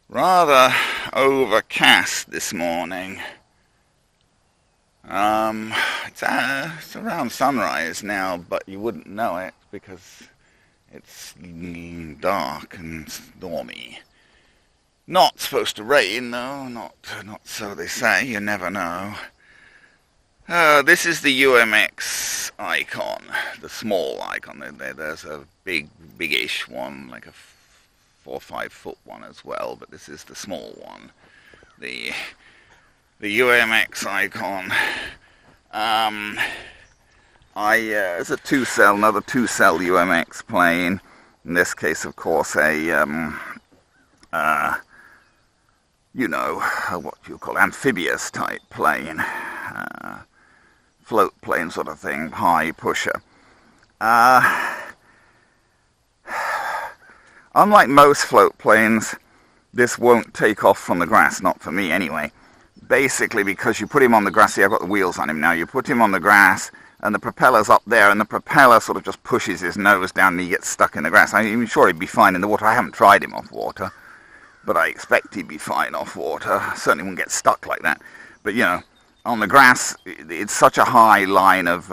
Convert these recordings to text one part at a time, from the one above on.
Rather overcast this morning. It's around sunrise now, but you wouldn't know it because it's dark and stormy. Not supposed to rain, though. Not so they say. You never know. This is the UMX ICON, the small icon. There's a biggish one, like a 4 or 5 foot one as well, but this is the small one, the UMX ICON. It's a another two-cell UMX plane. In this case, of course, what you call amphibious type plane, float plane sort of thing, high pusher. Unlike most float planes, this won't take off from the grass, not for me anyway. Basically, because you put him on the grass, see, I've got the wheels on him now, you put him on the grass, and the propeller's up there, and the propeller sort of just pushes his nose down, and he gets stuck in the grass. I'm sure he'd be fine in the water. I haven't tried him off water, but I expect he'd be fine off water. Certainly wouldn't get stuck like that. But, on the grass, it's such a high line of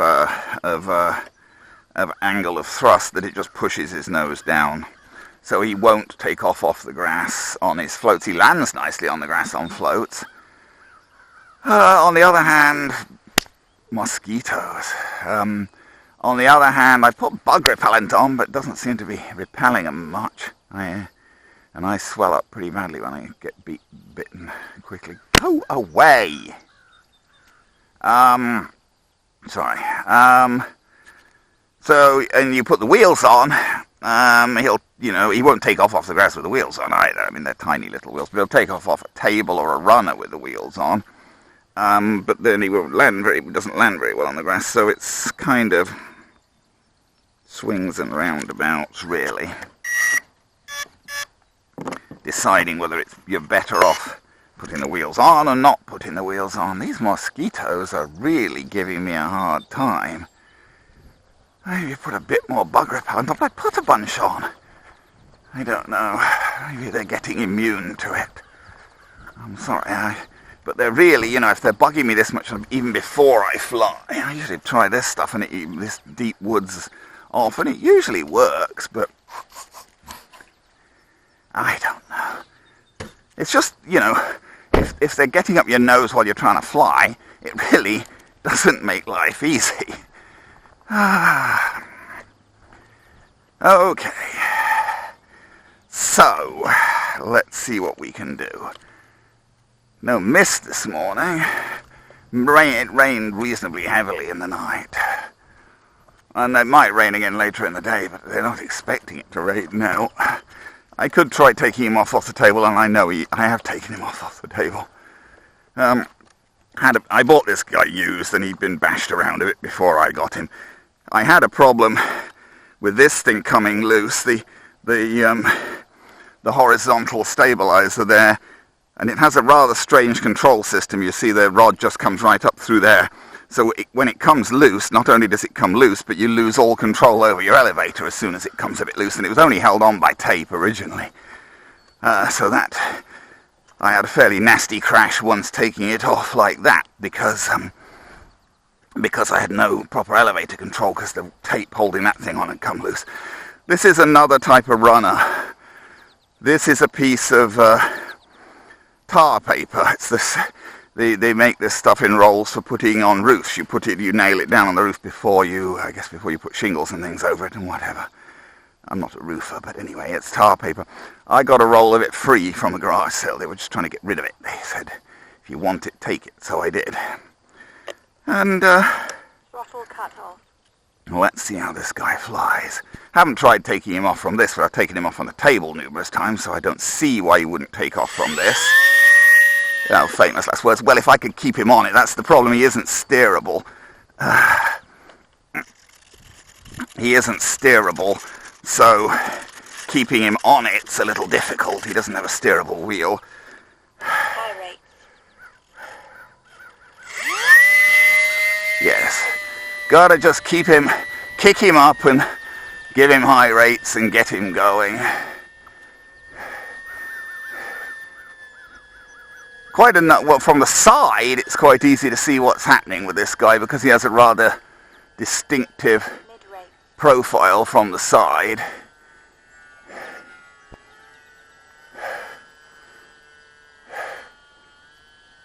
angle of thrust that it just pushes his nose down. So he won't take off the grass on his floats. He lands nicely on the grass on floats. On the other hand, mosquitoes. On the other hand, I put bug repellent on, but it doesn't seem to be repelling them much. And I swell up pretty badly when I get bitten quickly. Go away! Sorry. So, and you put the wheels on, he won't take off the grass with the wheels on either. I mean, they're tiny little wheels, but he'll take off a table or a runner with the wheels on. But then he doesn't land very well on the grass, so it's kind of swings and roundabouts, really. Deciding whether you're better off putting the wheels on or not putting the wheels on. These mosquitoes are really giving me a hard time. Maybe put a bit more bug repellent on, but I put a bunch on. I don't know. Maybe they're getting immune to it. I'm sorry, but they're really, if they're bugging me this much, even before I fly, I usually try this stuff, and this deep woods off, and it usually works, but I don't know. It's just, if they're getting up your nose while you're trying to fly, it really doesn't make life easy. Okay, so let's see what we can do. No mist this morning. It rained reasonably heavily in the night, and it might rain again later in the day, but they're not expecting it to rain now. I could try taking him off the table, and I know I have taken him off the table. I bought this guy used, and he'd been bashed around a bit before I got him. I had a problem with this thing coming loose, the horizontal stabilizer there, and it has a rather strange control system. You see the rod just comes right up through there. So when it comes loose, not only does it come loose, but you lose all control over your elevator as soon as it comes a bit loose, and it was only held on by tape originally. So that, I had a fairly nasty crash once taking it off like that, because I had no proper elevator control because the tape holding that thing on had come loose. This is another type of runner. This is a piece of tar paper. It's this. They make this stuff in rolls for putting on roofs. You nail it down on the roof before you put shingles and things over it and whatever. I'm not a roofer, but anyway, it's tar paper. I got a roll of it free from a garage sale. They were just trying to get rid of it. They said, if you want it, take it. So I did. And, throttle cut off. Let's see how this guy flies. Haven't tried taking him off from this, but I've taken him off on the table numerous times, so I don't see why he wouldn't take off from this. Famous last words. Well, if I could keep him on it, that's the problem. He isn't steerable. So keeping him on it's a little difficult. He doesn't have a steerable wheel. High rate. Yes. Gotta just kick him up and give him high rates and get him going. quite enough. Well, from the side, it's quite easy to see what's happening with this guy because he has a rather distinctive Mid-rate. profile from the side.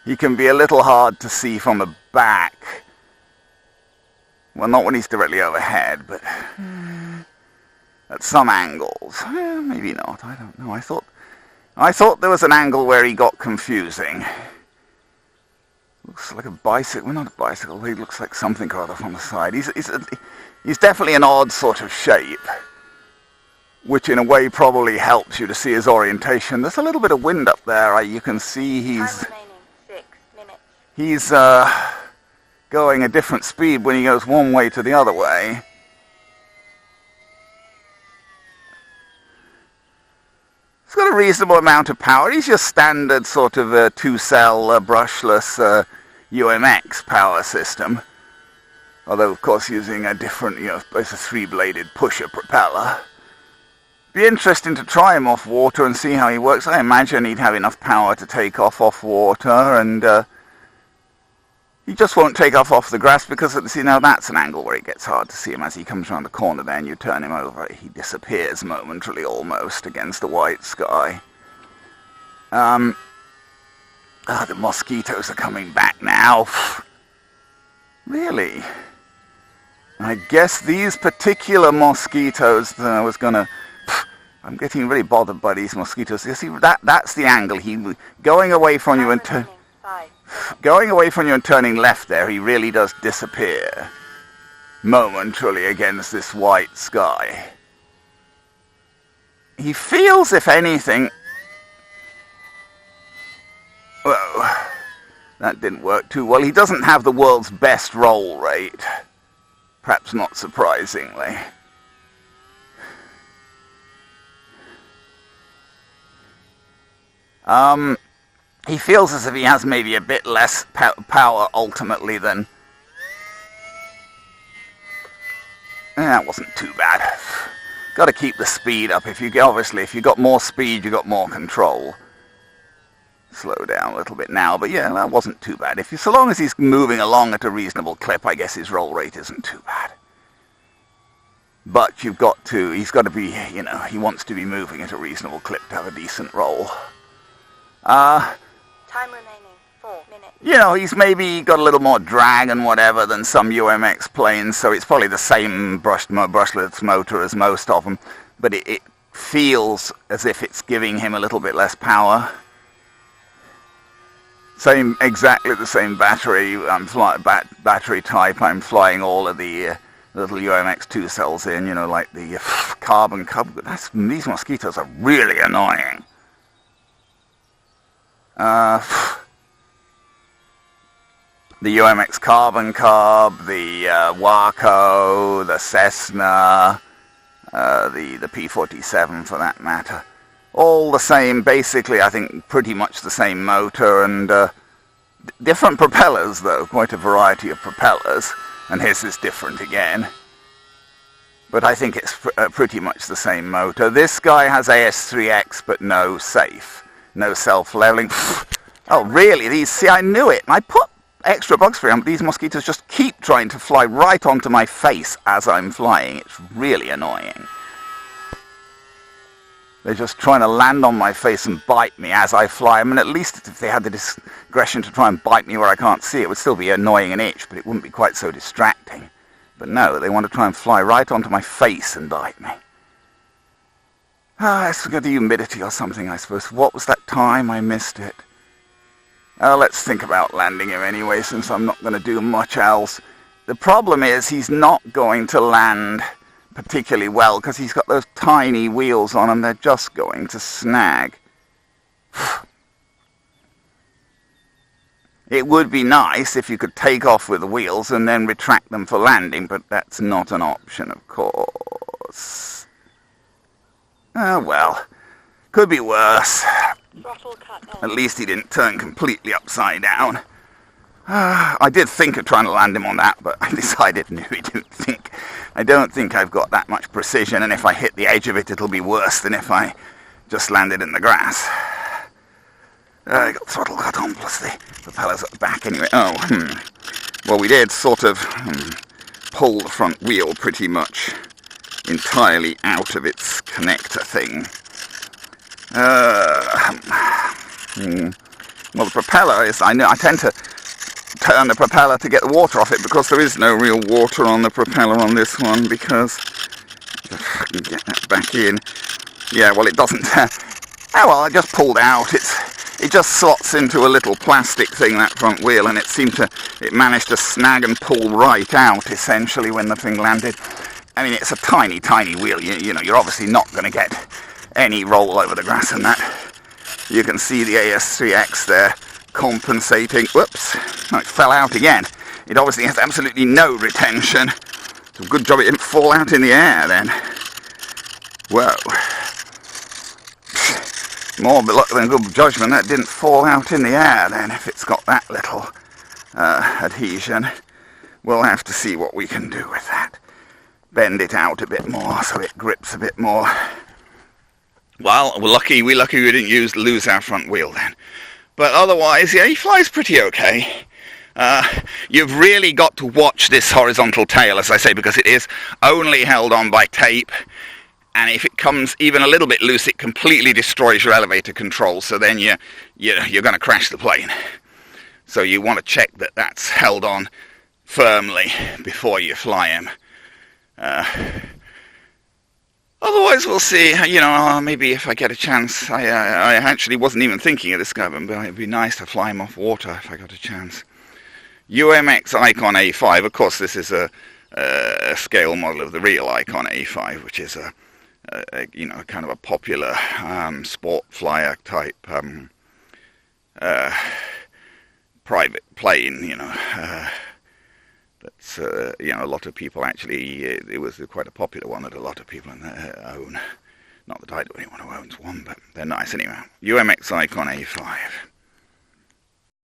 He can be a little hard to see from the back. Well, not when he's directly overhead, but at some angles. Maybe not, I don't know. I thought there was an angle where he got confusing. Looks like a bicycle. Well, not a bicycle. He looks like something or other from the side. He's definitely an odd sort of shape, which in a way probably helps you to see his orientation. There's a little bit of wind up there. You can see he's... Time remaining 6 minutes. He's going a different speed when he goes one way to the other way. He's got a reasonable amount of power. He's your standard sort of two-cell brushless UMX power system. Although, of course, using a different, it's a three-bladed pusher propeller. Be interesting to try him off water and see how he works. I imagine he'd have enough power to take off water, and he just won't take off the grass because, that's an angle where it gets hard to see him as he comes around the corner there and you turn him over. He disappears momentarily almost against the white sky. The mosquitoes are coming back now. Really? I guess these particular mosquitoes, I'm getting really bothered by these mosquitoes. You see, that's the angle. Going away from you and turning left there, he really does disappear momentarily against this white sky. He feels, if anything... Whoa, that didn't work too well. He doesn't have the world's best roll rate, perhaps not surprisingly. He feels as if he has maybe a bit less power ultimately than... That wasn't too bad. Got to keep the speed up. If you've got more speed, you've got more control. Slow down a little bit now, but yeah, that wasn't too bad. So long as he's moving along at a reasonable clip, I guess his roll rate isn't too bad. But he's got to be, he wants to be moving at a reasonable clip to have a decent roll. Time remaining 4 minutes. He's maybe got a little more drag and whatever than some UMX planes, so it's probably the same brushless motor as most of them, but it feels as if it's giving him a little bit less power. Exactly the same battery battery type. I'm flying all of the little UMX 2 cells in, like the Carbon Cub. These mosquitoes are really annoying. The UMX Carbon Cub, the Waco, the Cessna, the P-47 for that matter. All the same, basically, I think pretty much the same motor, and different propellers though, quite a variety of propellers, and his is different again. But I think it's pretty much the same motor. This guy has AS3X, but no safe. No self-leveling. Oh, really? I knew it. I put extra bugs for him, but these mosquitoes just keep trying to fly right onto my face as I'm flying. It's really annoying. They're just trying to land on my face and bite me as I fly. I mean, at least if they had the discretion to try and bite me where I can't see, it would still be annoying and itch, but it wouldn't be quite so distracting. But no, they want to try and fly right onto my face and bite me. It's got the humidity or something, I suppose. What was that time? I missed it. Let's think about landing him anyway, since I'm not going to do much else. The problem is he's not going to land particularly well, because he's got those tiny wheels on him. They're just going to snag. It would be nice if you could take off with the wheels and then retract them for landing, but that's not an option, of course. Oh, well, could be worse. Throttle cut off. At least he didn't turn completely upside down. I did think of trying to land him on that, but I decided no, I don't think I've got that much precision, and if I hit the edge of it, it'll be worse than if I just landed in the grass. I got the throttle cut on, plus the propellers at the back anyway. Well, we did sort of pull the front wheel pretty much entirely out of its connector thing. Well, the propeller is, I tend to turn the propeller to get the water off it, because there is no real water on the propeller on this one, because if I can get that back in. Yeah, well, it doesn't. Oh well, I just pulled out. It just slots into a little plastic thing, that front wheel, and it managed to snag and pull right out essentially when the thing landed. I mean, it's a tiny, tiny wheel. You know, you're obviously not going to get any roll over the grass in that. You can see the AS3X there compensating. Whoops, oh, it fell out again. It obviously has absolutely no retention. It's a good job it didn't fall out in the air then. Whoa. More luck than good judgment that didn't fall out in the air then, if it's got that little adhesion. We'll have to see what we can do with that. Bend it out a bit more so it grips a bit more. Well, we're lucky we didn't lose our front wheel then. But otherwise, yeah, he flies pretty okay. You've really got to watch this horizontal tail, as I say, because it is only held on by tape. And if it comes even a little bit loose, it completely destroys your elevator control. So then you're going to crash the plane. So you want to check that that's held on firmly before you fly him. Otherwise, we'll see. You know, maybe if I get a chance. I actually wasn't even thinking of this guy, but it'd be nice to fly him off water if I got a chance. UMX ICON A5. Of course, this is a scale model of the real ICON A5, which is you know, kind of a popular sport flyer type private plane. You know, that's you know, a lot of people actually. It was quite a popular one that a lot of people own. Not that I do anyone who owns one, but they're nice anyway. UMX ICON A5.